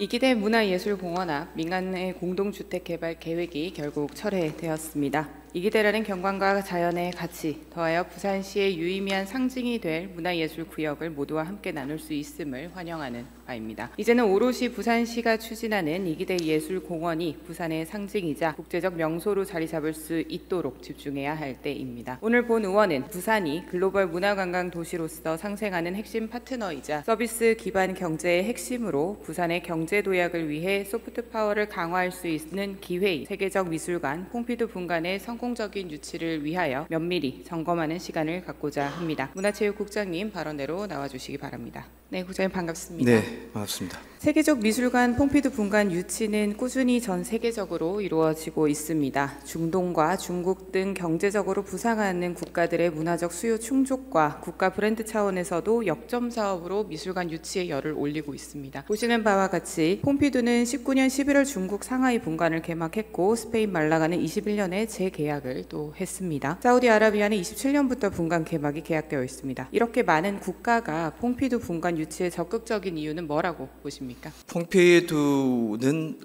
이기대 문화예술공원 앞 민간의 공동주택 개발 계획이 결국 철회되었습니다. 이기대라는 경관과 자연의 가치, 더하여 부산시의 유의미한 상징이 될 문화예술구역을 모두와 함께 나눌 수 있음을 환영하는 바입니다. 이제는 오롯이 부산시가 추진하는 이기대 예술공원이 부산의 상징이자 국제적 명소로 자리 잡을 수 있도록 집중해야 할 때입니다. 오늘 본 의원은 부산이 글로벌 문화관광 도시로서 상생하는 핵심 파트너이자 서비스 기반 경제의 핵심으로 부산의 경제 도약을 위해 소프트 파워를 강화할 수 있는 기회인 세계적 미술관 퐁피두 분관의 성공적인 유치를 위하여 면밀히 점검하는 시간을 갖고자 합니다. 문화체육국장님 발언대로 나와주시기 바랍니다. 네, 국장님 반갑습니다. 네, 반갑습니다. 세계적 미술관 퐁피두 분관 유치는 꾸준히 전 세계적으로 이루어지고 있습니다. 중동과 중국 등 경제적으로 부상하는 국가들의 문화적 수요 충족과 국가 브랜드 차원에서도 역점 사업으로 미술관 유치의 열을 올리고 있습니다. 보시는 바와 같이 퐁피두는 19년 11월 중국 상하이 분관을 개막했고 스페인 말라가는 21년에 재계약을 또 했습니다. 사우디아라비아는 27년부터 분관 개막이 계약되어 있습니다. 이렇게 많은 국가가 퐁피두 분관 유치에 적극적인 이유는 뭐라고 보십니까? 퐁피두는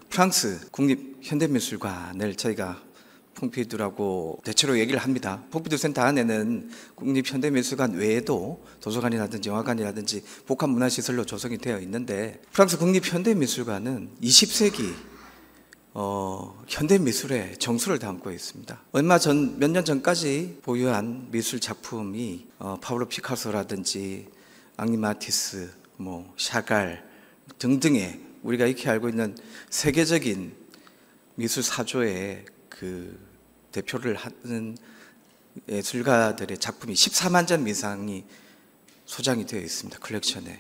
프랑스 국립 현대미술관을 저희가 퐁피두라고 대체로 얘기를 합니다. 퐁피두 센터 안에는 국립 현대미술관 외에도 도서관이라든지 영화관이라든지 복합 문화시설로 조성이 되어 있는데 프랑스 국립 현대미술관은 20세기 현대미술의 정수를 담고 있습니다. 몇 년 전까지 보유한 미술 작품이 파블로 피카소라든지 앙리 마티스, 샤갈 등등의 우리가 익히 알고 있는 세계적인 미술 사조의 대표를 하는 예술가들의 작품이 14만 점 이상이 소장이 되어 있습니다. 컬렉션에.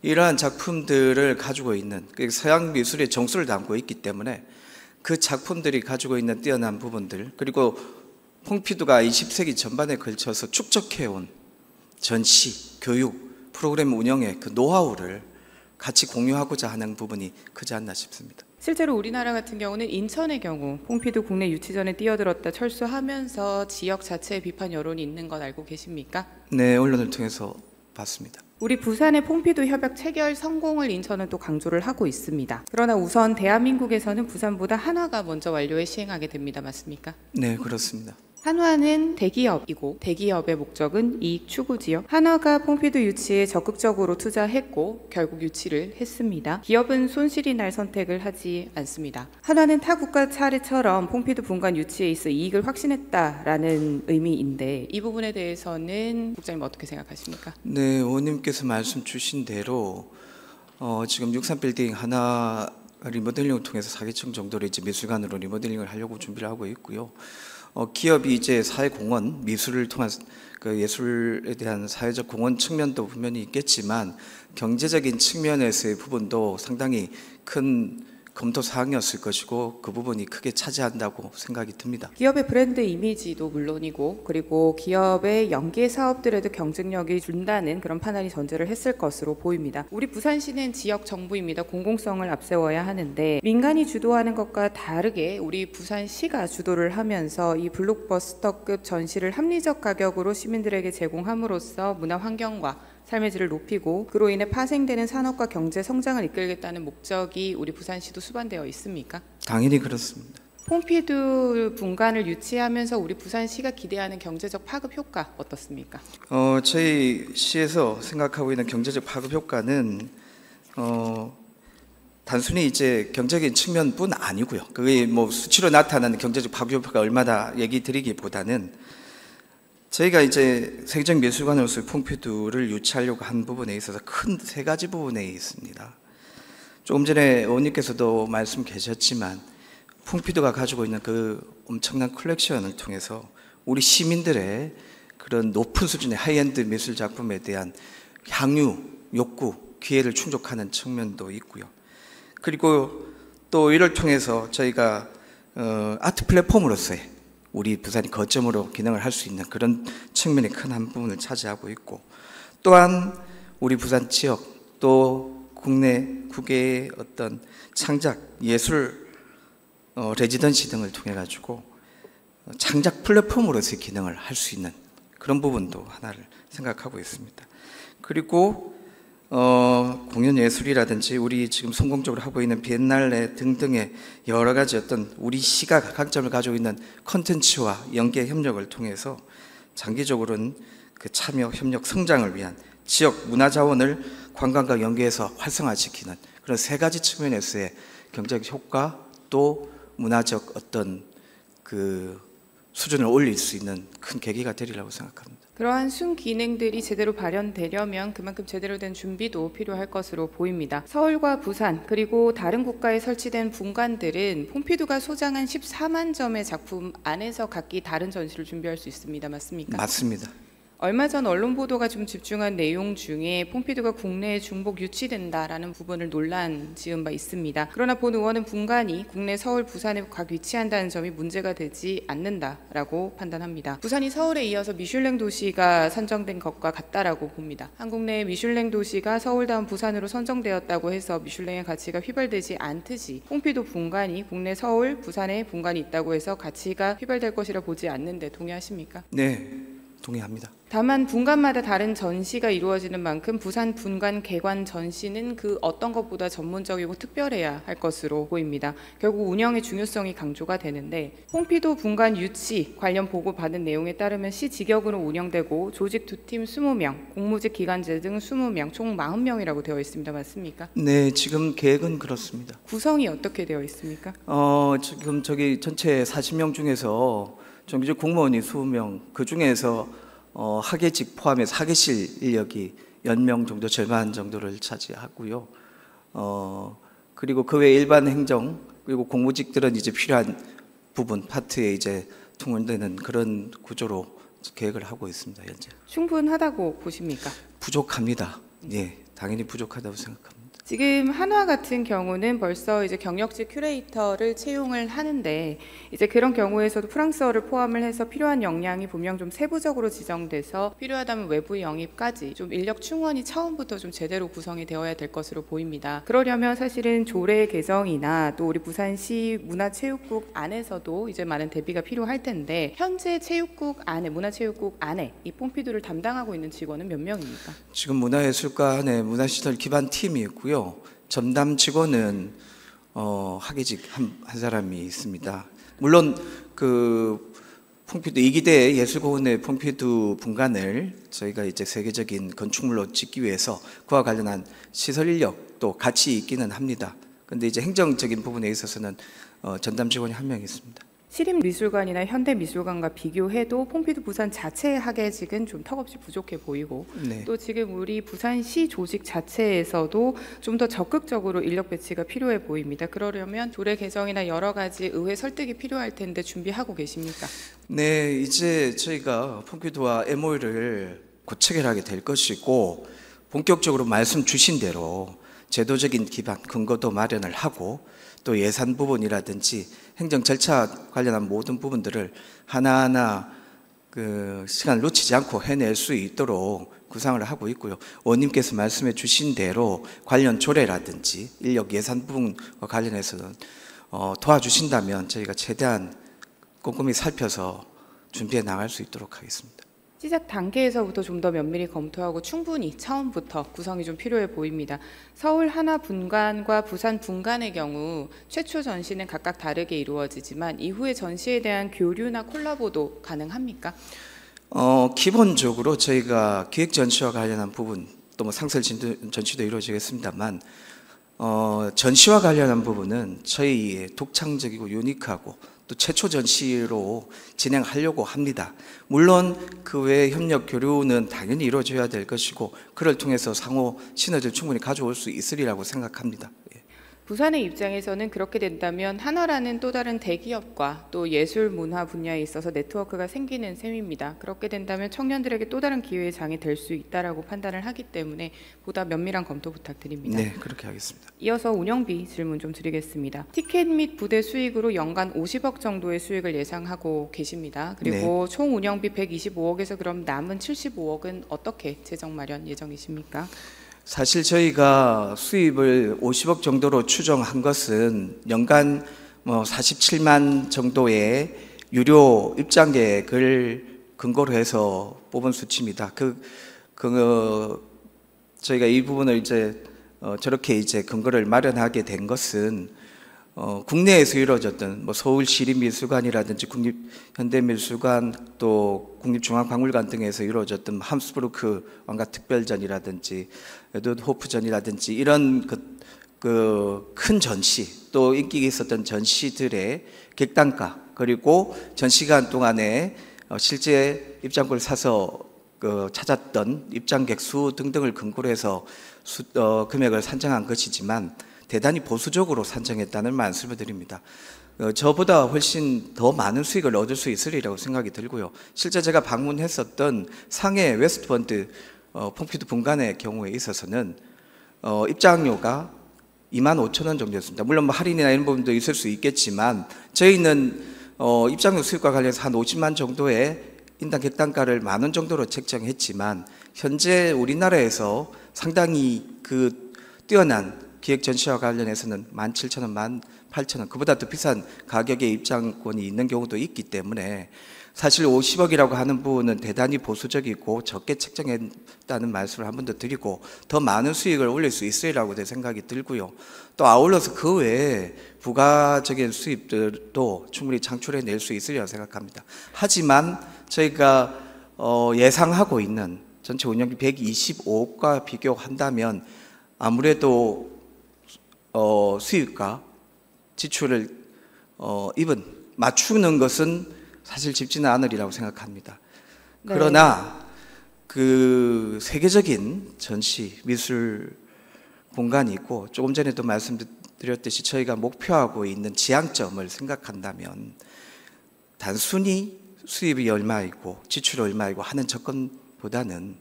이러한 작품들을 가지고 있는 서양 미술의 정수를 담고 있기 때문에 그 작품들이 가지고 있는 뛰어난 부분들, 그리고 퐁피두가 20세기 전반에 걸쳐서 축적해온 전시, 교육, 프로그램 운영의 그 노하우를 같이 공유하고자 하는 부분이 크지 않나 싶습니다. 실제로 우리나라 같은 경우는 인천의 경우 퐁피두 국내 유치전에 뛰어들었다 철수하면서 지역 자체의 비판 여론이 있는 것 알고 계십니까? 네, 언론을 통해서 봤습니다. 우리 부산의 퐁피두 협약 체결 성공을 인천은 또 강조를 하고 있습니다. 그러나 우선 대한민국에서는 부산보다 한화가 먼저 완료에 시행하게 됩니다. 맞습니까? 네, 그렇습니다. 한화는 대기업이고 대기업의 목적은 이익 추구지요. 한화가 퐁피두 유치에 적극적으로 투자했고 결국 유치를 했습니다. 기업은 손실이 날 선택을 하지 않습니다. 한화는 타 국가 차례처럼 퐁피두 분관 유치에 있어 이익을 확신했다라는 의미인데 이 부분에 대해서는 국장님 어떻게 생각하십니까? 네, 의원님께서 말씀 주신 대로 지금 63빌딩 하나 리모델링을 통해서 4개층 정도로 이제 미술관으로 리모델링을 하려고 준비를 하고 있고요. 기업이 이제 사회공헌, 미술을 통한 예술에 대한 사회적 공헌 측면도 분명히 있겠지만 경제적인 측면에서의 부분도 상당히 큰 검토 사항이었을 것이고 그 부분이 크게 차지한다고 생각이 듭니다. 기업의 브랜드 이미지도 물론이고 그리고 기업의 연계 사업들에도 경쟁력이 준다는 그런 판단이 전제를 했을 것으로 보입니다. 우리 부산시는 지역 정부입니다. 공공성을 앞세워야 하는데 민간이 주도하는 것과 다르게 우리 부산시가 주도를 하면서 이 블록버스터급 전시를 합리적 가격으로 시민들에게 제공함으로써 문화 환경과 삶의 질을 높이고 그로 인해 파생되는 산업과 경제 성장을 이끌겠다는 목적이 우리 부산시도 수반되어 있습니까? 당연히 그렇습니다. 퐁피두 분관을 유치하면서 우리 부산시가 기대하는 경제적 파급 효과 어떻습니까? 저희 시에서 생각하고 있는 경제적 파급 효과는 단순히 이제 경제적인 측면뿐 아니고요. 그게 수치로 나타나는 경제적 파급 효과가 얼마다 얘기 드리기보다는 저희가 이제 세계적 미술관으로서 퐁피두를 유치하려고 한 부분에 있어서 큰 세 가지 부분에 있습니다. 조금 전에 의원님께서도 말씀 계셨지만 퐁피두가 가지고 있는 그 엄청난 컬렉션을 통해서 우리 시민들의 그런 높은 수준의 하이엔드 미술 작품에 대한 향유, 욕구, 기회를 충족하는 측면도 있고요. 그리고 또 이를 통해서 저희가 아트 플랫폼으로서의 우리 부산이 거점으로 기능을 할 수 있는 그런 측면이 큰 한 부분을 차지하고 있고 또한 우리 부산 지역 또 국내의 어떤 창작, 예술, 레지던시 등을 통해 가지고 창작 플랫폼으로서의 기능을 할 수 있는 그런 부분도 하나를 생각하고 있습니다. 그리고 공연 예술이라든지 우리 지금 성공적으로 하고 있는 비엔날레 등등의 여러 가지 어떤 우리 시가 강점을 가지고 있는 콘텐츠와 연계 협력을 통해서 장기적으로는 그 참여, 협력, 성장을 위한 지역 문화 자원을 관광과 연계해서 활성화시키는 그런 세 가지 측면에서의 경제적 효과 또 문화적 어떤 그 수준을 올릴 수 있는 큰 계기가 되리라고 생각합니다. 그러한 순기능들이 제대로 발현되려면 그만큼 제대로 된 준비도 필요할 것으로 보입니다. 서울과 부산 그리고 다른 국가에 설치된 분관들은 폼피두가 소장한 14만 점의 작품 안에서 각기 다른 전시를 준비할 수 있습니다. 맞습니까? 맞습니다. 얼마 전 언론 보도가 좀 집중한 내용 중에 폼피두가 국내에 중복 유치된다라는 부분을 논란 지은 바 있습니다. 그러나 본 의원은 분관이 국내 서울, 부산에 각 위치한다는 점이 문제가 되지 않는다라고 판단합니다. 부산이 서울에 이어서 미슐랭 도시가 선정된 것과 같다라고 봅니다. 한국 내 미슐랭 도시가 서울 다음 부산으로 선정되었다고 해서 미슐랭의 가치가 휘발되지 않듯이 폼피두 분관이 국내 서울, 부산에 분관이 있다고 해서 가치가 휘발될 것이라 보지 않는데 동의하십니까? 네, 동의합니다. 다만 분관마다 다른 전시가 이루어지는 만큼 부산 분관 개관 전시는 그 어떤 것보다 전문적이고 특별해야 할 것으로 보입니다. 결국 운영의 중요성이 강조가 되는데 폼피두 분관 유치 관련 보고 받은 내용에 따르면 시 직역으로 운영되고 조직 2팀 20명, 공무직 기관제 등 20명, 총 40명이라고 되어 있습니다. 맞습니까? 네, 지금 계획은 그렇습니다. 구성이 어떻게 되어 있습니까? 지금 저기 전체 40명 중에서 정규직 공무원이 20명, 그 중에서 학예직 포함해서 학예실 인력이 10명 정도 절반 정도를 차지하고요. 그리고 그 외 일반 행정 그리고 공무직들은 이제 필요한 부분 파트에 이제 통원되는 그런 구조로 계획을 하고 있습니다. 현재. 충분하다고 보십니까? 부족합니다. 예, 당연히 부족하다고 생각합니다. 지금 한화 같은 경우는 벌써 이제 경력직 큐레이터를 채용을 하는데 이제 그런 경우에서도 프랑스어를 포함을 해서 필요한 역량이 분명 좀 세부적으로 지정돼서 필요하다면 외부 영입까지 좀 인력 충원이 처음부터 좀 제대로 구성이 되어야 될 것으로 보입니다. 그러려면 사실은 조례 개정이나 또 우리 부산시 문화체육국 안에서도 이제 많은 대비가 필요할 텐데 현재 체육국 안에 문화체육국 안에 이 폼피두를 담당하고 있는 직원은 몇 명입니까? 지금 문화예술관에 문화시설 기반 팀이 있고요. 전담 직원은 학예직 한 사람이 있습니다. 물론 그 폼피두 이기대 예술공원의 폼피두 분관을 저희가 이제 세계적인 건축물로 짓기 위해서 그와 관련한 시설 인력도 같이 있기는 합니다. 근데 이제 행정적인 부분에 있어서는 전담 직원이 한 명 있습니다. 시립미술관이나 현대미술관과 비교해도 폼피두 부산 자체의 학예직은 좀 턱없이 부족해 보이고 네. 또 지금 우리 부산시 조직 자체에서도 좀 더 적극적으로 인력 배치가 필요해 보입니다. 그러려면 조례 개정이나 여러 가지 의회 설득이 필요할 텐데 준비하고 계십니까? 네, 이제 저희가 폼피두와 MOU를 곧 체결하게 될 것이고 본격적으로 말씀 주신 대로 제도적인 기반, 근거도 마련을 하고 또 예산 부분이라든지 행정 절차 관련한 모든 부분들을 하나하나 그 시간을 놓치지 않고 해낼 수 있도록 구상을 하고 있고요. 의원님께서 말씀해 주신 대로 관련 조례라든지 인력 예산 부분과 관련해서는 도와주신다면 저희가 최대한 꼼꼼히 살펴서 준비해 나갈 수 있도록 하겠습니다. 시작 단계에서부터 좀 더 면밀히 검토하고 충분히 처음부터 구성이 좀 필요해 보입니다. 서울 하나 분관과 부산 분관의 경우 최초 전시는 각각 다르게 이루어지지만 이후에 전시에 대한 교류나 콜라보도 가능합니까? 기본적으로 저희가 기획 전시와 관련한 부분 또 뭐 상설 전시도 이루어지겠습니다만 전시와 관련한 부분은 저희의 독창적이고 유니크하고 또 최초 전시로 진행하려고 합니다. 물론 그 외 협력 교류는 당연히 이루어져야 될 것이고 그를 통해서 상호 시너지를 충분히 가져올 수 있으리라고 생각합니다. 부산의 입장에서는 그렇게 된다면 한화라는 또 다른 대기업과 또 예술 문화 분야에 있어서 네트워크가 생기는 셈입니다. 그렇게 된다면 청년들에게 또 다른 기회의 장이 될 수 있다라고 판단을 하기 때문에 보다 면밀한 검토 부탁드립니다. 네, 그렇게 하겠습니다. 이어서 운영비 질문 좀 드리겠습니다. 티켓 및 부대 수익으로 연간 50억 정도의 수익을 예상하고 계십니다. 그리고 네. 총 운영비 125억에서 그럼 남은 75억은 어떻게 재정 마련 예정이십니까? 사실 저희가 수입을 50억 정도로 추정한 것은 연간 47만 정도의 유료 입장객을 근거로 해서 뽑은 수치입니다. 저희가 이 부분을 이제 저렇게 이제 근거를 마련하게 된 것은 국내에서 이루어졌던 뭐 서울시립미술관이라든지 국립현대미술관 또 국립중앙박물관 등에서 이루어졌던 함스부르크 왕가 특별전이라든지 에드워드 호프전이라든지 이런 그 큰 전시 또 인기가 있었던 전시들의 객단가 그리고 전시간 동안에 실제 입장권을 사서 찾았던 입장객 수 등등을 근거로 해서 금액을 산정한 것이지만 대단히 보수적으로 산정했다는 말씀을 드립니다. 저보다 훨씬 더 많은 수익을 얻을 수 있으리라고 생각이 들고요. 실제 제가 방문했었던 상해 웨스트펀드 퐁피두 분관의 경우에 있어서는 입장료가 25,000원 정도였습니다. 물론 뭐 할인이나 이런 부분도 있을 수 있겠지만 저희는 입장료 수익과 관련해서 한 50만 정도의 인당 객단가를 10,000원 정도로 책정했지만 현재 우리나라에서 상당히 그 뛰어난 기획 전시와 관련해서는 17,000원, 18,000원 그보다 더 비싼 가격의 입장권이 있는 경우도 있기 때문에 사실 50억이라고 하는 부분은 대단히 보수적이고 적게 책정했다는 말씀을 한 번 더 드리고 더 많은 수익을 올릴 수 있으리라고 생각이 들고요. 또 아울러서 그 외에 부가적인 수입들도 충분히 창출해낼 수 있으리라고 생각합니다. 하지만 저희가 예상하고 있는 전체 운영비 125억과 비교한다면 아무래도 수입과 지출을 맞추는 것은 사실 쉽지는 않으리라고 생각합니다. 네. 그러나 그 세계적인 전시 미술 공간이 있고 조금 전에도 말씀드렸듯이 저희가 목표하고 있는 지향점을 생각한다면 단순히 수입이 얼마이고 지출이 얼마이고 하는 조건보다는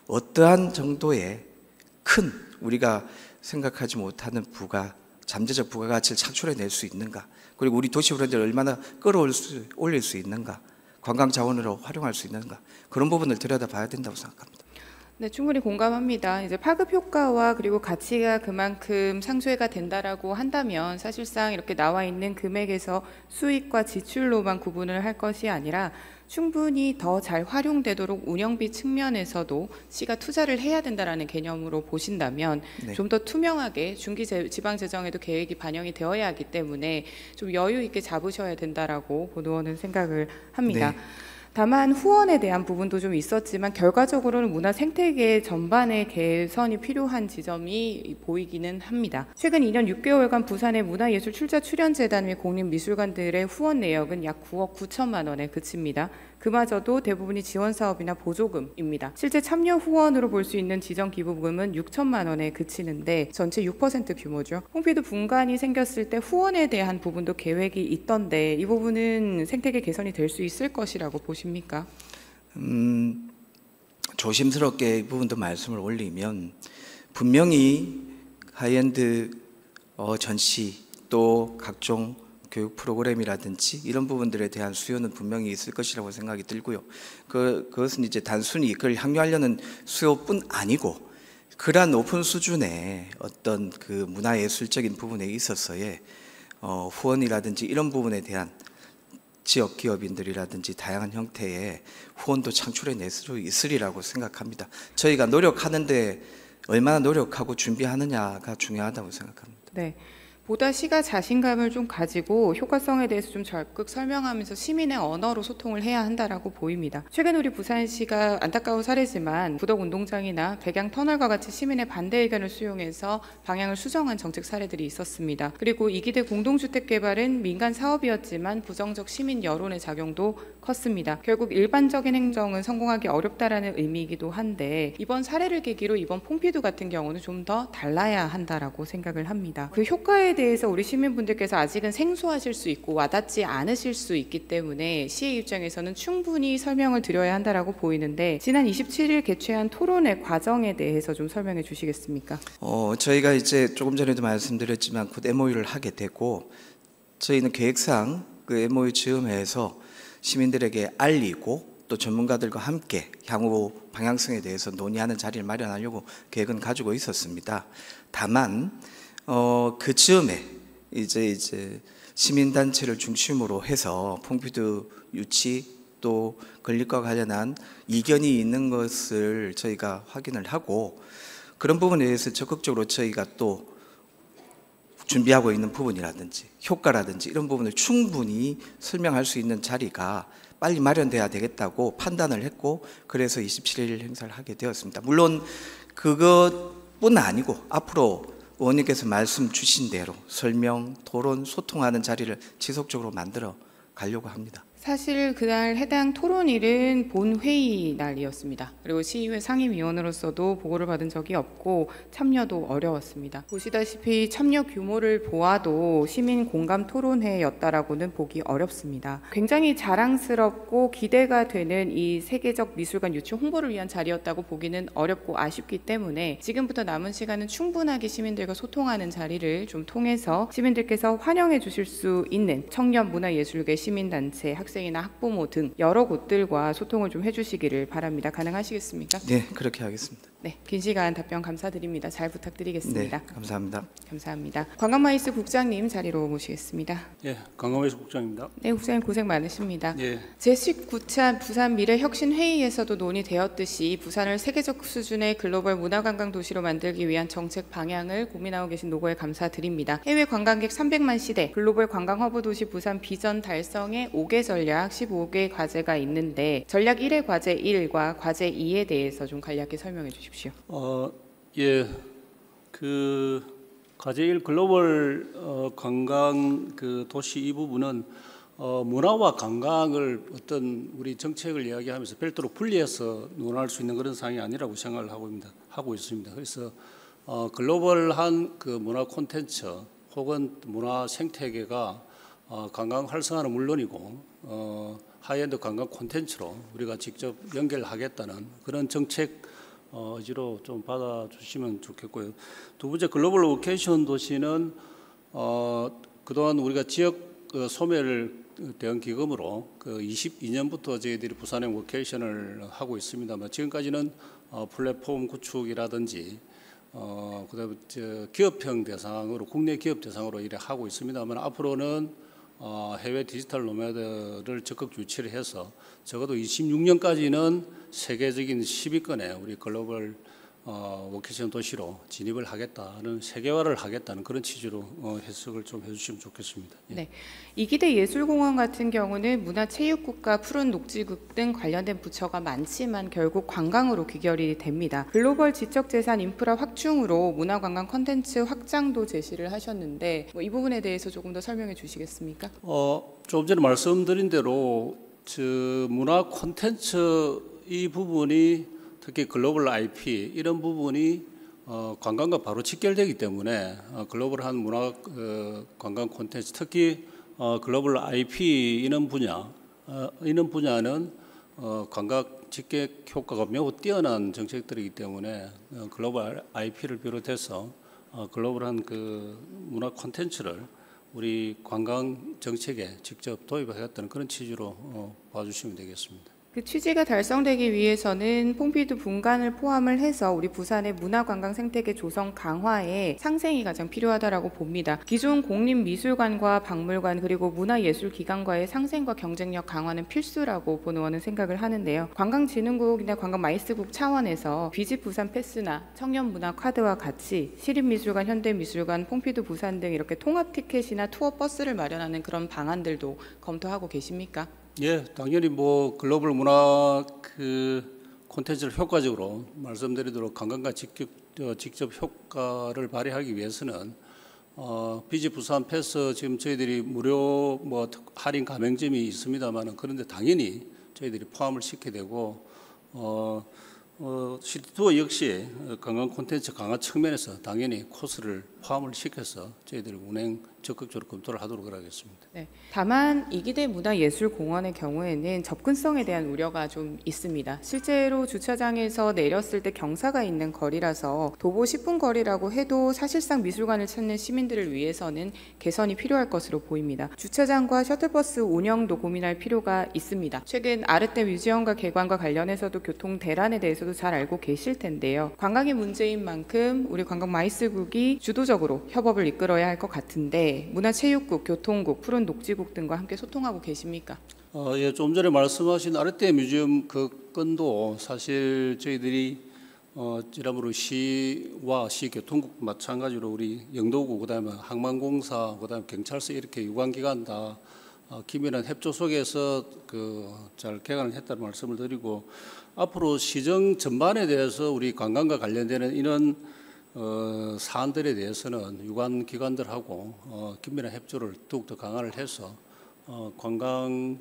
어떠한 정도의 큰 우리가 생각하지 못하는 잠재적 부가가치를 창출해낼 수 있는가, 그리고 우리 도시 브랜드를 얼마나 올릴 수 있는가, 관광 자원으로 활용할 수 있는가, 그런 부분을 들여다봐야 된다고 생각합니다. 네, 충분히 공감합니다. 이제 파급 효과와 그리고 가치가 그만큼 상쇄가 된다라고 한다면 사실상 이렇게 나와 있는 금액에서 수익과 지출로만 구분을 할 것이 아니라 충분히 더 잘 활용되도록 운영비 측면에서도 시가 투자를 해야 된다라는 개념으로 보신다면 네. 좀 더 투명하게 중기 지방 재정에도 계획이 반영이 되어야 하기 때문에 좀 여유 있게 잡으셔야 된다라고 본의원은 생각을 합니다. 네. 다만 후원에 대한 부분도 좀 있었지만 결과적으로는 문화 생태계 전반의 개선이 필요한 지점이 보이기는 합니다. 최근 2년 6개월간 부산의 문화예술 출자 출연재단 및 공립미술관들의 후원 내역은 약 9억 9천만 원에 그칩니다. 그마저도 대부분이 지원 사업이나 보조금입니다. 실제 참여 후원으로 볼 수 있는 지정 기부금은 6천만 원에 그치는데 전체 6% 규모죠. 퐁피두 분관이 생겼을 때 후원에 대한 부분도 계획이 있던데 이 부분은 생태계 개선이 될 수 있을 것이라고 보십니까? 조심스럽게 이 부분도 말씀을 올리면 분명히 하이엔드 전시 또 각종 교육 프로그램이라든지 이런 부분들에 대한 수요는 분명히 있을 것이라고 생각이 들고요. 그것은 이제 단순히 그걸 향유하려는 수요뿐 아니고 그러한 높은 수준의 어떤 그 문화예술적인 부분에 있어서의 후원이라든지 이런 부분에 대한 지역 기업인들이라든지 다양한 형태의 후원도 창출해낼 수 있으리라고 생각합니다. 저희가 노력하는데 얼마나 노력하고 준비하느냐가 중요하다고 생각합니다. 네. 보다 시가 자신감을 좀 가지고 효과성에 대해서 좀 적극 설명하면서 시민의 언어로 소통을 해야 한다라고 보입니다. 최근 우리 부산시가 안타까운 사례지만 부덕운동장이나 백양터널과 같이 시민의 반대 의견을 수용해서 방향을 수정한 정책 사례들이 있었습니다. 그리고 이기대 공동주택 개발은 민간 사업이었지만 부정적 시민 여론의 작용도 컸습니다. 결국 일반적인 행정은 성공하기 어렵다라는 의미이기도 한데 이번 사례를 계기로 이번 퐁피두 같은 경우는 좀 더 달라야 한다라고 생각을 합니다. 그 효과에 대해서 우리 시민분들께서 아직은 생소하실 수 있고 와닿지 않으실 수 있기 때문에 시의 입장에서는 충분히 설명을 드려야 한다라고 보이는데 지난 27일 개최한 토론회 과정에 대해서 좀 설명해 주시겠습니까? 저희가 이제 조금 전에도 말씀드렸지만 곧 MOU를 하게 되고 저희는 계획상 그 MOU 즈음해서 시민들에게 알리고 또 전문가들과 함께 향후 방향성에 대해서 논의하는 자리를 마련하려고 계획은 가지고 있었습니다. 다만 그 즈음에 이제 시민단체를 중심으로 해서 퐁피두 유치 또 건립과 관련한 이견이 있는 것을 저희가 확인을 하고 그런 부분에 대해서 적극적으로 저희가 또 준비하고 있는 부분이라든지 효과라든지 이런 부분을 충분히 설명할 수 있는 자리가 빨리 마련돼야 되겠다고 판단을 했고, 그래서 27일 행사를 하게 되었습니다. 물론 그것뿐 아니고 앞으로 의원님께서 말씀 주신 대로 설명, 토론, 소통하는 자리를 지속적으로 만들어 가려고 합니다. 사실 그날 해당 토론일은 본회의 날이었습니다. 그리고 시의회 상임위원으로서도 보고를 받은 적이 없고 참여도 어려웠습니다. 보시다시피 참여 규모를 보아도 시민 공감 토론회였다라고는 보기 어렵습니다. 굉장히 자랑스럽고 기대가 되는 이 세계적 미술관 유치 홍보를 위한 자리였다고 보기는 어렵고 아쉽기 때문에 지금부터 남은 시간은 충분하게 시민들과 소통하는 자리를 좀 통해서 시민들께서 환영해 주실 수 있는 청년 문화예술계 시민단체, 학생이나 학부모 등 여러 곳들과 소통을 좀 해주시기를 바랍니다. 가능하시겠습니까? 네, 그렇게 하겠습니다. 네, 긴 시간 답변 감사드립니다. 잘 부탁드리겠습니다. 네, 감사합니다. 감사합니다. 관광마이스 국장님 자리로 모시겠습니다. 예, 관광마이스 국장입니다. 네, 국장님 고생 많으십니다. 예. 제19차 부산 미래혁신회의에서도 논의되었듯이 부산을 세계적 수준의 글로벌 문화관광 도시로 만들기 위한 정책 방향을 고민하고 계신 노고에 감사드립니다. 해외 관광객 300만 시대, 글로벌 관광 허브 도시 부산 비전 달성의 5개 전략, 15개 과제가 있는데 전략 1의 과제 1과 과제 2에 대해서 좀 간략히 설명해 주십시오. 예, 그 과제 1 글로벌 관광 그 도시 이 부분은 문화와 관광을 어떤 우리 정책을 이야기하면서 별도로 분리해서 논할 수 있는 그런 사항이 아니라고 생각을 하고 있습니다. 그래서 글로벌한 그 문화 콘텐츠 혹은 문화 생태계가 관광 활성화는 물론이고 하이엔드 관광 콘텐츠로 우리가 직접 연결하겠다는 그런 정책 의지로 좀 받아주시면 좋겠고요. 두 번째, 글로벌 워케이션 도시는 그동안 우리가 지역 소멸을 대응 기금으로 그 22년부터 저희들이 부산에 워케이션을 하고 있습니다만 지금까지는 플랫폼 구축이라든지 그다음에 기업형 대상으로 국내 기업 대상으로 일을 하고 있습니다만 앞으로는 해외 디지털 노마드를 적극 유치를 해서 적어도 26년까지는 세계적인 10위권의 우리 글로벌 워케이션 도시로 진입을 하겠다는, 세계화를 하겠다는 그런 취지로 해석을 좀 해주시면 좋겠습니다. 예. 네, 이기대 예술공원 같은 경우는 문화체육국과 푸른 녹지국 등 관련된 부처가 많지만 결국 관광으로 귀결이 됩니다. 글로벌 지적재산 인프라 확충으로 문화관광 콘텐츠 확장도 제시를 하셨는데 이 부분에 대해서 조금 더 설명해 주시겠습니까? 조금 전에 말씀드린 대로 문화 콘텐츠 이 부분이 특히 글로벌 IP 이런 부분이 관광과 바로 직결되기 때문에 글로벌한 문화 관광 콘텐츠, 특히 글로벌 IP 이런 분야는 관광 직객 효과가 매우 뛰어난 정책들이기 때문에 글로벌 IP를 비롯해서 글로벌한 그 문화 콘텐츠를 우리 관광 정책에 직접 도입하겠다는 그런 취지로 봐주시면 되겠습니다. 그 취지가 달성되기 위해서는 퐁피두 분관을 포함을 해서 우리 부산의 문화관광 생태계 조성 강화에 상생이 가장 필요하다라고 봅니다. 기존 공립미술관과 박물관 그리고 문화예술기관과의 상생과 경쟁력 강화는 필수라고 본 의원은 생각을 하는데요. 관광진흥국이나 관광마이스국 차원에서 비집 부산 패스나 청년문화 카드와 같이 시립미술관, 현대미술관, 퐁피두 부산 등 이렇게 통합 티켓이나 투어 버스를 마련하는 그런 방안들도 검토하고 계십니까? 예, 당연히 뭐 글로벌 문화 그 콘텐츠를 효과적으로 말씀드리도록 관광과 직접 효과를 발휘하기 위해서는 비지 부산 패스 지금 저희들이 무료 뭐 할인 가맹점이 있습니다만은 그런데 당연히 저희들이 포함을 시켜야 되고 시티투어 역시 관광 콘텐츠 강화 측면에서 당연히 코스를 포함을 시켜서 저희들이 운행 적극적으로 검토를 하도록 하겠습니다. 네. 다만 이기대 문화예술공원의 경우에는 접근성에 대한 우려가 좀 있습니다. 실제로 주차장에서 내렸을 때 경사가 있는 거리라서 도보 10분 거리라고 해도 사실상 미술관을 찾는 시민들을 위해서는 개선이 필요할 것으로 보입니다. 주차장과 셔틀버스 운영도 고민할 필요가 있습니다. 최근 아르떼 뮤지엄과 개관과 관련해서도 교통 대란에 대해서도 잘 알고 계실 텐데요. 관광이 문제인 만큼 우리 관광마이스국이 주도적으로 협업을 이끌어야 할 것 같은데 문화체육국, 교통국, 푸른 녹지국 등과 함께 소통하고 계십니까? 예, 좀 전에 말씀하신 아르떼 뮤지엄 그 건도 사실 저희들이 지난번에 시와 시교통국 마찬가지로 우리 영도구 그다음에 항만공사 그다음에 경찰서 이렇게 유관기관 다 긴밀한 협조 속에서 잘 개관을 했다는 말씀을 드리고 앞으로 시정 전반에 대해서 우리 관광과 관련되는 이런 사안들에 대해서는 유관 기관들하고 긴밀한 협조를 더욱더 강화를 해서 관광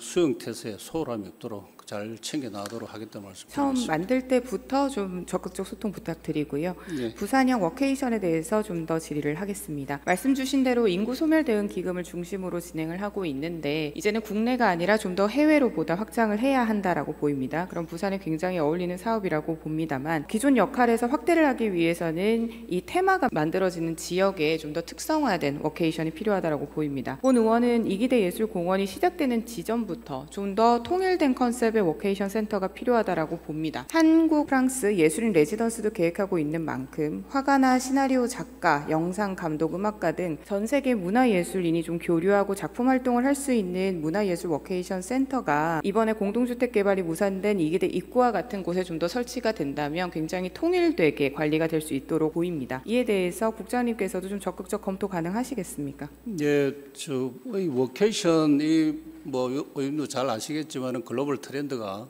수용 태세에 소홀함이 없도록 잘 챙겨 나가도록 하겠다는 말씀드리겠습니다. 처음 만들 때부터 좀 적극적 소통 부탁드리고요. 네. 부산형 워케이션에 대해서 좀 더 질의를 하겠습니다. 말씀 주신 대로 인구 소멸 대응 기금을 중심으로 진행을 하고 있는데 이제는 국내가 아니라 좀 더 해외로 보다 확장을 해야 한다라고 보입니다. 그럼 부산에 굉장히 어울리는 사업이라고 봅니다만 기존 역할에서 확대를 하기 위해서는 이 테마가 만들어지는 지역에 좀 더 특성화된 워케이션이 필요하다고 보입니다. 본 의원은 이기대 예술공원이 시작되는 지점부터 좀 더 통일된 컨셉의 워케이션 센터가 필요하다라고 봅니다. 한국, 프랑스 예술인 레지던스도 계획하고 있는 만큼 화가나 시나리오 작가, 영상 감독, 음악가 등 전 세계 문화예술인이 좀 교류하고 작품 활동을 할 수 있는 문화예술 워케이션 센터가 이번에 공동주택 개발이 무산된 이기대 입구와 같은 곳에 좀 더 설치가 된다면 굉장히 통일되게 관리가 될 수 있도록 보입니다. 이에 대해서 국장님께서도 좀 적극적 검토 가능하시겠습니까? 예, 이 워케이션이 의원도 잘 아시겠지만은 글로벌 트렌드가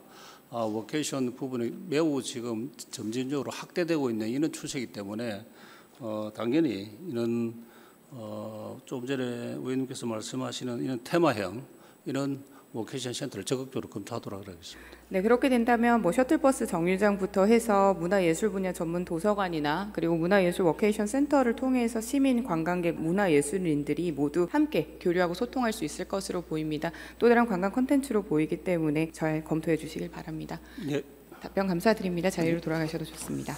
워케이션 부분이 매우 지금 점진적으로 확대되고 있는 이런 추세이기 때문에 당연히 이런 좀 전에 의원님께서 말씀하시는 이런 테마형 이런 워케이션 센터를 적극적으로 검토하도록 하겠습니다. 네, 그렇게 된다면 셔틀버스 정류장부터 해서 문화예술 분야 전문 도서관이나 그리고 문화예술 워케이션 센터를 통해서 시민, 관광객, 문화예술인들이 모두 함께 교류하고 소통할 수 있을 것으로 보입니다. 또 다른 관광 콘텐츠로 보이기 때문에 잘 검토해 주시길 바랍니다. 네. 답변 감사드립니다. 자리로 돌아가셔도 좋습니다.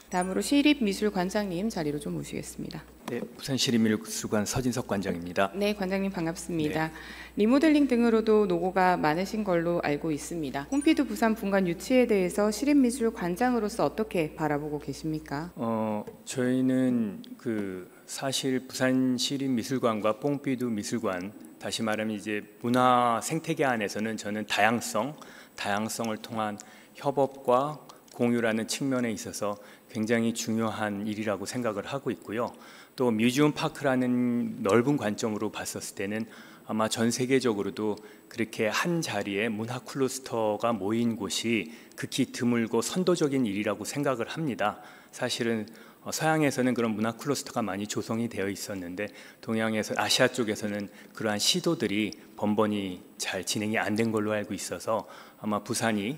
다음으로 시립미술관장님 자리로 좀 모시겠습니다. 네, 부산시립미술관 서진석 관장입니다. 네, 관장님 반갑습니다. 리모델링 등으로도 노고가 많으신 걸로 알고 있습니다. pompidu 부산 분관 유치에 대해서 시립미술관장으로서 어떻게 바라보고 계십니까? 저희는 사실 부산시립미술관과 pompidu 미술관, 다시 말하면 이제 문화 생태계 안에서는 저는 다양성을 통한 협업과 공유라는 측면에 있어서 굉장히 중요한 일이라고 생각을 하고 있고요. 또 뮤지엄 파크라는 넓은 관점으로 봤었을 때는 아마 전 세계적으로도 그렇게 한 자리에 문화 클러스터가 모인 곳이 극히 드물고 선도적인 일이라고 생각을 합니다. 사실은 서양에서는 그런 문화 클러스터가 많이 조성이 되어 있었는데 동양에서 아시아 쪽에서는 그러한 시도들이 번번이 잘 진행이 안 된 걸로 알고 있어서 아마 부산이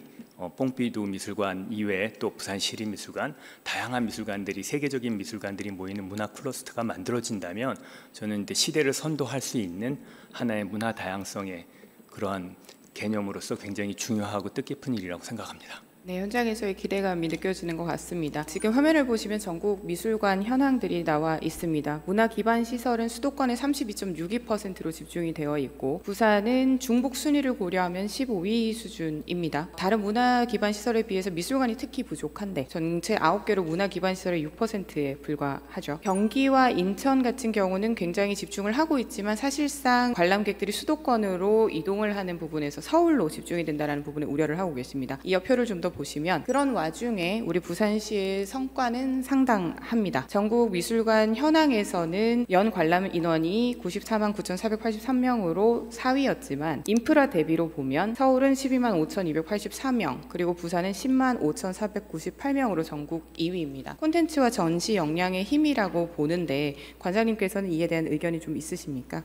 pompidu 미술관 이외에 또 부산시립미술관, 다양한 미술관들이 세계적인 미술관들이 모이는 문화 클러스터가 만들어진다면 저는 이제 시대를 선도할 수 있는 하나의 문화 다양성의 그러한 개념으로서 굉장히 중요하고 뜻깊은 일이라고 생각합니다. 네, 현장에서의 기대감이 느껴지는 것 같습니다. 지금 화면을 보시면 전국 미술관 현황들이 나와 있습니다. 문화 기반 시설은 수도권의 32.62%로 집중이 되어 있고 부산은 중북 순위를 고려하면 15위 수준입니다. 다른 문화 기반 시설에 비해서 미술관이 특히 부족한데 전체 9개로 문화 기반 시설의 6%에 불과하죠. 경기와 인천 같은 경우는 굉장히 집중을 하고 있지만 사실상 관람객들이 수도권으로 이동을 하는 부분에서 서울로 집중이 된다는 부분에 우려를 하고 계십니다. 이 여표를 좀 더 보시면 그런 와중에 우리 부산시의 성과는 상당합니다. 전국 미술관 현황에서는 연 관람 인원이 94만 9,483명으로 4위였지만 인프라 대비로 보면 서울은 12만 5,284명 그리고 부산은 10만 5,498명으로 전국 2위입니다. 콘텐츠와 전시 역량의 힘이라고 보는데 관장님께서는 이에 대한 의견이 좀 있으십니까?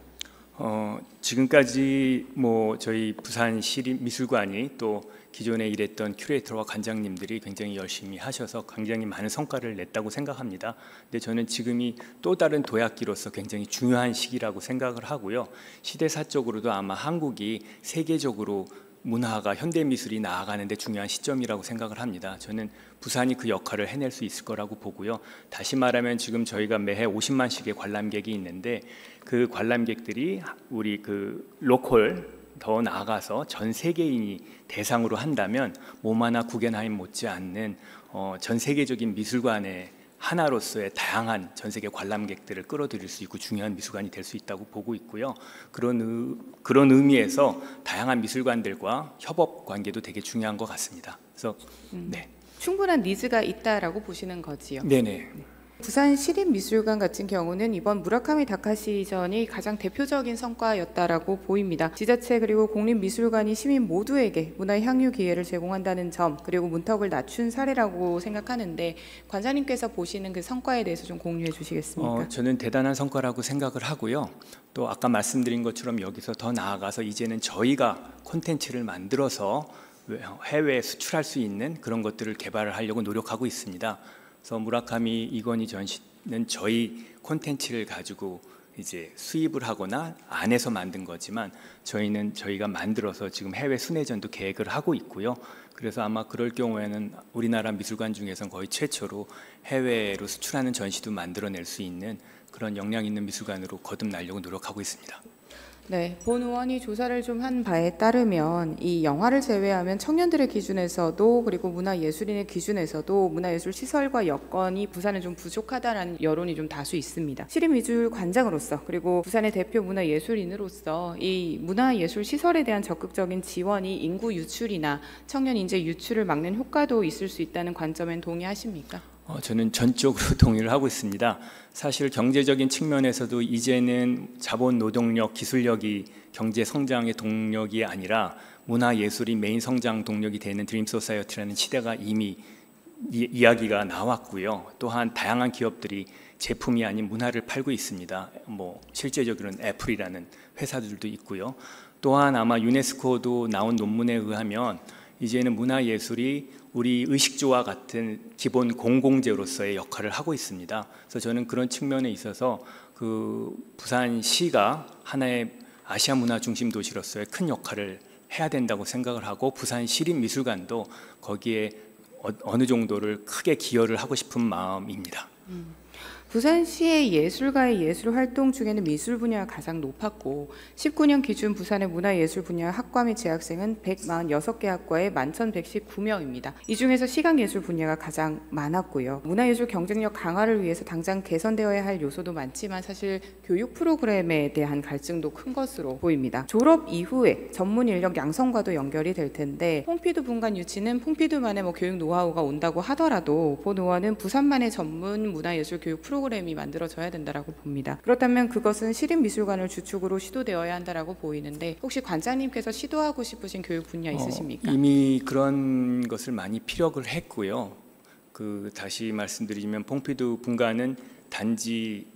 지금까지 저희 부산시립미술관이 또 기존에 일했던 큐레이터와 관장님들이 굉장히 열심히 하셔서 굉장히 많은 성과를 냈다고 생각합니다. 근데 저는 지금이 또 다른 도약기로서 굉장히 중요한 시기라고 생각을 하고요. 시대사적으로도 아마 한국이 세계적으로 문화가 현대미술이 나아가는 데 중요한 시점이라고 생각을 합니다. 저는 부산이 그 역할을 해낼 수 있을 거라고 보고요. 다시 말하면 지금 저희가 매해 50만씩의 관람객이 있는데 그 관람객들이 우리 로컬 더 나아가서 전 세계인이 대상으로 한다면 모마나 구겐하임 못지않는 전 세계적인 미술관의 하나로서의 다양한 전 세계 관람객들을 끌어들일 수 있고 중요한 미술관이 될 수 있다고 보고 있고요. 그런 의미에서 다양한 미술관들과 협업 관계도 되게 중요한 것 같습니다. 그래서 네, 충분한 니즈가 있다라고 보시는 거지요. 네네. 부산 시립미술관 같은 경우는 이번 무라카미 다카시전이 가장 대표적인 성과였다라고 보입니다. 지자체 그리고 국립미술관이 시민 모두에게 문화 향유 기회를 제공한다는 점, 그리고 문턱을 낮춘 사례라고 생각하는데 관장님께서 보시는 그 성과에 대해서 좀 공유해 주시겠습니까? 저는 대단한 성과라고 생각을 하고요. 또 아까 말씀드린 것처럼 여기서 더 나아가서 이제는 저희가 콘텐츠를 만들어서 해외에 수출할 수 있는 그런 것들을 개발을 하려고 노력하고 있습니다. 그래서 무라카미 이건희 전시는 저희 콘텐츠를 가지고 이제 수입을 하거나 안에서 만든 거지만 저희가 만들어서 지금 해외 순회전도 계획을 하고 있고요. 그래서 아마 그럴 경우에는 우리나라 미술관 중에서는 거의 최초로 해외로 수출하는 전시도 만들어낼 수 있는 그런 역량 있는 미술관으로 거듭나려고 노력하고 있습니다. 네, 본 의원이 조사를 좀 한 바에 따르면 이 영화를 제외하면 청년들의 기준에서도 그리고 문화예술인의 기준에서도 문화예술 시설과 여건이 부산은 좀 부족하다라는 여론이 좀 다수 있습니다. 시립미술관장으로서 그리고 부산의 대표 문화예술인으로서 이 문화예술 시설에 대한 적극적인 지원이 인구 유출이나 청년 인재 유출을 막는 효과도 있을 수 있다는 관점엔 동의하십니까? 저는 전적으로 동의를 하고 있습니다. 사실 경제적인 측면에서도 이제는 자본, 노동력, 기술력이 경제 성장의 동력이 아니라 문화예술이 메인 성장 동력이 되는 드림 소사이어티라는 시대가 이미 이야기가 나왔고요. 또한 다양한 기업들이 제품이 아닌 문화를 팔고 있습니다. 실제적으로는 애플이라는 회사들도 있고요. 또한 아마 유네스코도 나온 논문에 의하면 이제는 문화예술이 우리 의식주와 같은 기본 공공재로서의 역할을 하고 있습니다. 그래서 저는 그런 측면에 있어서 그 부산시가 하나의 아시아 문화 중심 도시로서의 큰 역할을 해야 된다고 생각을 하고 부산 시립미술관도 거기에 어느 정도를 크게 기여를 하고 싶은 마음입니다. 부산시의 예술가의 예술 활동 중에는 미술 분야가 가장 높았고 19년 기준 부산의 문화예술 분야 학과 및 재학생은 146개 학과에 11,119명입니다. 이 중에서 시각예술 분야가 가장 많았고요. 문화예술 경쟁력 강화를 위해서 당장 개선되어야 할 요소도 많지만 사실 교육 프로그램에 대한 갈증도 큰 것으로 보입니다. 졸업 이후에 전문 인력 양성과도 연결이 될 텐데 퐁피두 분관 유치는 퐁피두만의 교육 노하우가 온다고 하더라도 본 의원은 부산만의 전문 문화예술 교육 프로그램이 만들어져야 된다라고 봅니다. 그렇다면 그것은 시립미술관을 주축으로 시도되어야 한다라고 보이는데 혹시 관장님께서 시도하고 싶으신 교육 분야 있으십니까? 이미 그런 것을 많이 피력을 했고요. 다시 말씀드리면 퐁피두 분관은 단지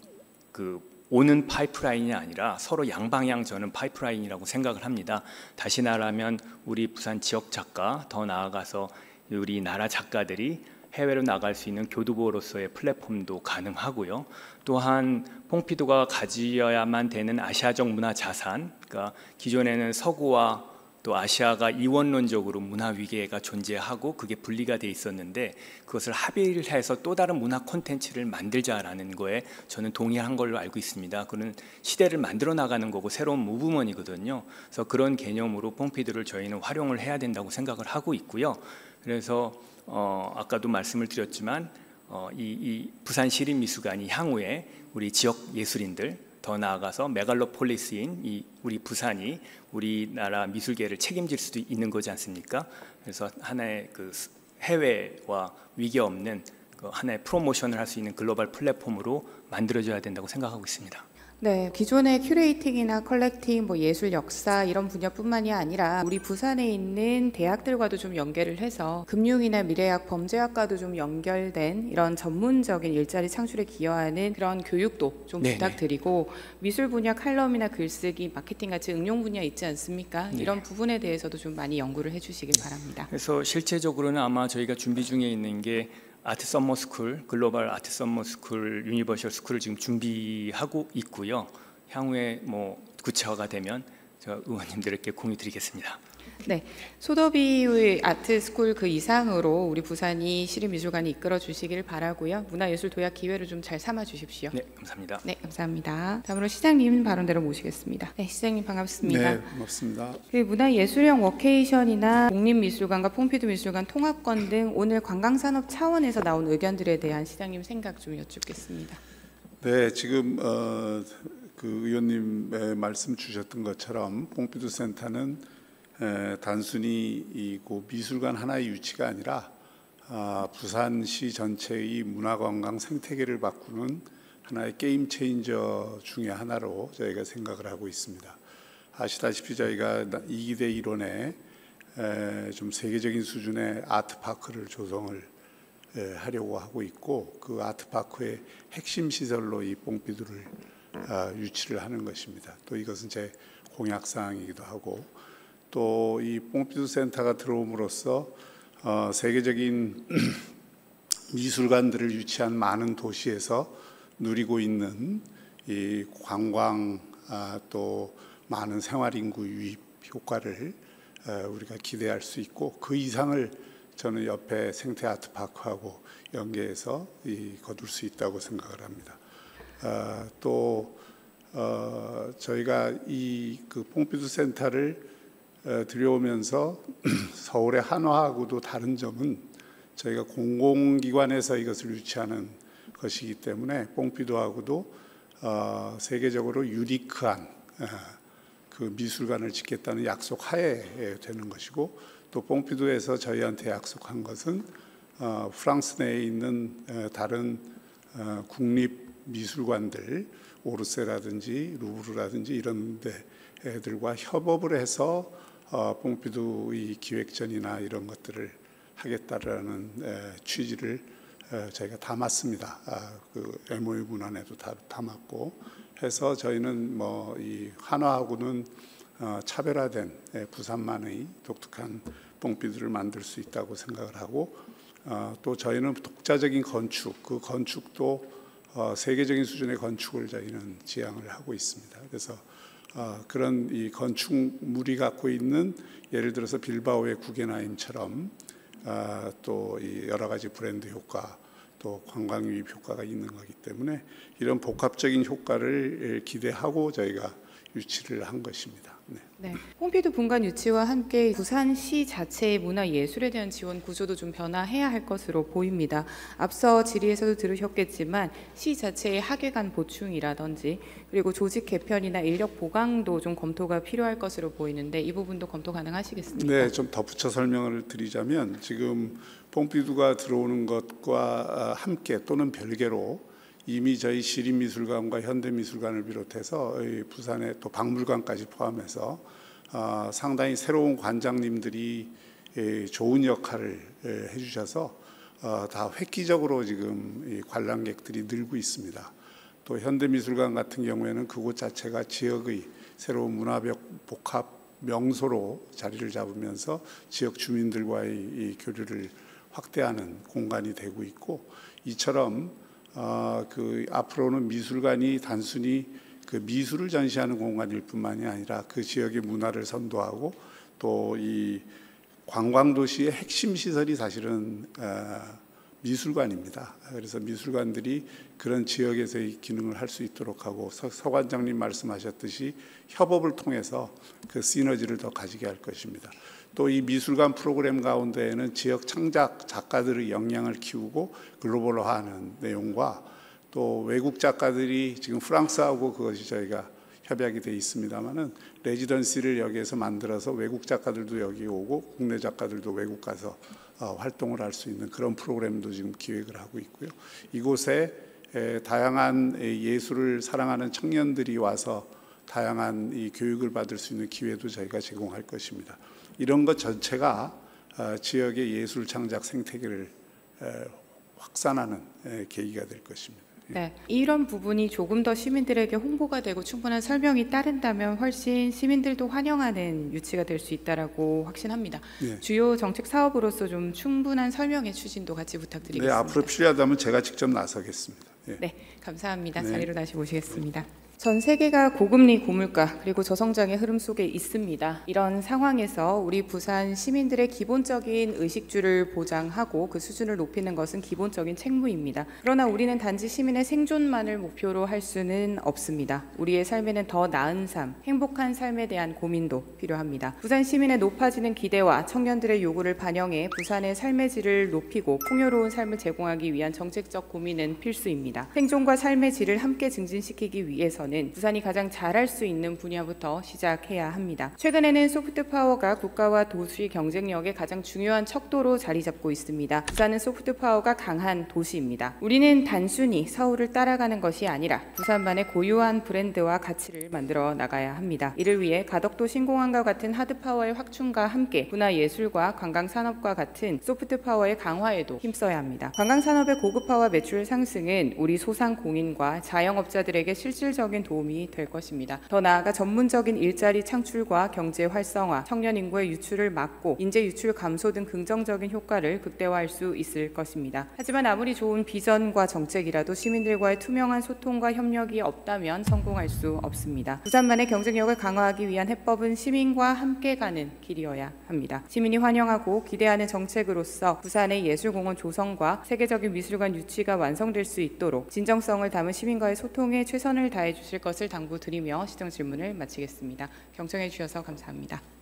오는 파이프라인이 아니라 서로 양방향 저는 파이프라인이라고 생각을 합니다. 다시 말하면 우리 부산 지역 작가, 더 나아가서 우리나라 작가들이 해외로 나갈 수 있는 교두보로서의 플랫폼도 가능하고요. 또한 퐁피두가 가져야만 되는 아시아적 문화 자산, 그러니까 기존에는 서구와 또 아시아가 이원론적으로 문화 위계가 존재하고 그게 분리가 돼 있었는데 그것을 합의를 해서 또 다른 문화 콘텐츠를 만들자라는 거에 저는 동의한 걸로 알고 있습니다. 그는 시대를 만들어 나가는 거고 새로운 무브먼이거든요. 그래서 그런 개념으로 퐁피두를 저희는 활용을 해야 된다고 생각을 하고 있고요. 그래서 아까도 말씀을 드렸지만 이 부산 시립미술관이 향후에 우리 지역 예술인들 더 나아가서 메갈로폴리스인 이 우리 부산이 우리나라 미술계를 책임질 수도 있는 거지 않습니까? 그래서 하나의 해외와 위계 없는 하나의 프로모션을 할 수 있는 글로벌 플랫폼으로 만들어져야 된다고 생각하고 있습니다. 네, 기존의 큐레이팅이나 컬렉팅, 예술 역사 이런 분야뿐만이 아니라 우리 부산에 있는 대학들과도 좀 연계를 해서 금융이나 미래학, 범죄학과도 좀 연결된 이런 전문적인 일자리 창출에 기여하는 그런 교육도 좀 네네. 부탁드리고 미술 분야 칼럼이나 글쓰기, 마케팅 같이 응용 분야 있지 않습니까? 네. 이런 부분에 대해서도 좀 많이 연구를 해주시길 바랍니다. 그래서 실제적으로는 아마 저희가 준비 중에 있는 게 아트 썸머 스쿨, 글로벌 아트 썸머 스쿨, 유니버셜 스쿨을 지금 준비하고 있고요. 향후에 구체화가 되면 제가 의원님들께 공유드리겠습니다. 네, 소더비의 아트스쿨 그 이상으로 우리 부산이 시립미술관이 이끌어 주시길 바라고요. 문화예술 도약 기회를 좀 잘 삼아 주십시오. 네, 감사합니다. 네, 감사합니다. 다음으로 시장님 발언대로 모시겠습니다. 네, 시장님 반갑습니다. 네, 고맙습니다. 그 문화예술형 워케이션이나 국립미술관과 퐁피두 미술관 통합권 등 오늘 관광산업 차원에서 나온 의견들에 대한 시장님 생각 좀 여쭙겠습니다. 네, 지금 그 의원님 말씀 주셨던 것처럼 퐁피두 센터는 단순히 이 미술관 하나의 유치가 아니라 부산시 전체의 문화관광 생태계를 바꾸는 하나의 게임 체인저 중의 하나로 저희가 생각을 하고 있습니다. 아시다시피 저희가 2기대 일원에 좀 세계적인 수준의 아트파크를 조성을 하려고 하고 있고, 그 아트파크의 핵심 시설로 이 퐁피두를 유치를 하는 것입니다. 또 이것은 제 공약사항이기도 하고, 또 이 퐁피두 센터가 들어옴으로써 세계적인 미술관들을 유치한 많은 도시에서 누리고 있는 이 관광 또 많은 생활인구 유입 효과를 우리가 기대할 수 있고, 그 이상을 저는 옆에 생태 아트파크하고 연계해서 거둘 수 있다고 생각을 합니다. 또 저희가 그 퐁피두 센터를 들여오면서 서울의 한화하고도 다른 점은 저희가 공공기관에서 이것을 유치하는 것이기 때문에 퐁피두하고도 세계적으로 유니크한 그 미술관을 짓겠다는 약속 하에 되는 것이고, 또 퐁피두에서 저희한테 약속한 것은 프랑스 내에 있는 다른 국립 미술관들, 오르세라든지 루브르라든지 이런 데들과 협업을 해서 퐁피두의 기획전이나 이런 것들을 하겠다라는 취지를 저희가 담았습니다. 그 MOU 문안에도 다 담았고 해서 저희는 이 한화하고는 차별화된 부산만의 독특한 퐁피두를 만들 수 있다고 생각을 하고, 또 저희는 독자적인 건축, 그 건축도 세계적인 수준의 건축을 저희는 지향을 하고 있습니다. 그래서 그런 이 건축물이 갖고 있는, 예를 들어서 빌바오의 구겐하임처럼 또 이 여러 가지 브랜드 효과, 또 관광 유입 효과가 있는 거기 때문에 이런 복합적인 효과를 기대하고 저희가 유치를 한 것입니다. 네, 퐁피두 분관 유치와 함께 부산시 자체의 문화예술에 대한 지원 구조도 좀 변화해야 할 것으로 보입니다. 앞서 질의에서도 들으셨겠지만 시 자체의 학예관 보충이라든지 그리고 조직 개편이나 인력 보강도 좀 검토가 필요할 것으로 보이는데 이 부분도 검토 가능하시겠습니까? 네, 좀 덧붙여 설명을 드리자면 지금 퐁피두가 들어오는 것과 함께 또는 별개로 이미 저희 시립미술관과 현대미술관을 비롯해서 부산의 또 박물관까지 포함해서 상당히 새로운 관장님들이 좋은 역할을 해주셔서 다 획기적으로 지금 관람객들이 늘고 있습니다. 또 현대미술관 같은 경우에는 그곳 자체가 지역의 새로운 문화적 복합 명소로 자리를 잡으면서 지역 주민들과의 이 교류를 확대하는 공간이 되고 있고, 이처럼 그 앞으로는 미술관이 단순히 그 미술을 전시하는 공간일 뿐만이 아니라 그 지역의 문화를 선도하고 또 이 관광 도시의 핵심 시설이 사실은 미술관입니다. 그래서 미술관들이 그런 지역에서의 기능을 할 수 있도록 하고, 서 관장님 말씀하셨듯이 협업을 통해서 그 시너지를 더 가지게 할 것입니다. 또 이 미술관 프로그램 가운데에는 지역 창작 작가들의 역량을 키우고 글로벌화하는 내용과, 또 외국 작가들이 지금 프랑스하고 그것이 저희가 협약이 돼 있습니다만은 레지던시를 여기에서 만들어서 외국 작가들도 여기 오고 국내 작가들도 외국 가서 활동을 할 수 있는 그런 프로그램도 지금 기획을 하고 있고요. 이곳에 다양한 예술을 사랑하는 청년들이 와서 다양한 이 교육을 받을 수 있는 기회도 저희가 제공할 것입니다. 이런 것 전체가 지역의 예술 창작 생태계를 확산하는 계기가 될 것입니다. 네, 이런 부분이 조금 더 시민들에게 홍보가 되고 충분한 설명이 따른다면 훨씬 시민들도 환영하는 유치가 될 수 있다라고 확신합니다. 네. 주요 정책 사업으로서 좀 충분한 설명의 추진도 같이 부탁드리겠습니다. 네, 앞으로 필요하다면 제가 직접 나서겠습니다. 네, 감사합니다. 네. 자리로 다시 모시겠습니다. 전 세계가 고금리, 고물가 그리고 저성장의 흐름 속에 있습니다. 이런 상황에서 우리 부산 시민들의 기본적인 의식주를 보장하고 그 수준을 높이는 것은 기본적인 책무입니다. 그러나 우리는 단지 시민의 생존만을 목표로 할 수는 없습니다. 우리의 삶에는 더 나은 삶, 행복한 삶에 대한 고민도 필요합니다. 부산 시민의 높아지는 기대와 청년들의 요구를 반영해 부산의 삶의 질을 높이고 풍요로운 삶을 제공하기 위한 정책적 고민은 필수입니다. 생존과 삶의 질을 함께 증진시키기 위해서는 부산이 가장 잘할 수 있는 분야부터 시작해야 합니다. 최근에는 소프트파워가 국가와 도시 경쟁력의 가장 중요한 척도로 자리 잡고 있습니다. 부산은 소프트파워가 강한 도시입니다. 우리는 단순히 서울을 따라가는 것이 아니라 부산만의 고유한 브랜드와 가치를 만들어 나가야 합니다. 이를 위해 가덕도 신공항과 같은 하드파워의 확충과 함께 문화예술과 관광산업과 같은 소프트파워의 강화에도 힘써야 합니다. 관광산업의 고급화와 매출 상승은 우리 소상공인과 자영업자들에게 실질적인 도움이 될 것입니다. 더 나아가 전문적인 일자리 창출과 경제 활성화, 청년 인구의 유출을 막고 인재 유출 감소 등 긍정적인 효과를 극대화할 수 있을 것입니다. 하지만 아무리 좋은 비전과 정책이라도 시민들과의 투명한 소통과 협력이 없다면 성공할 수 없습니다. 부산만의 경쟁력을 강화하기 위한 해법은 시민과 함께 가는 길이어야 합니다. 시민이 환영하고 기대하는 정책으로서 부산의 예술공원 조성과 세계적인 미술관 유치가 완성될 수 있도록 진정성을 담은 시민과의 소통에 최선을 다해 주실 것을 당부드리며 시정 질문을 마치겠습니다. 경청해 주셔서 감사합니다.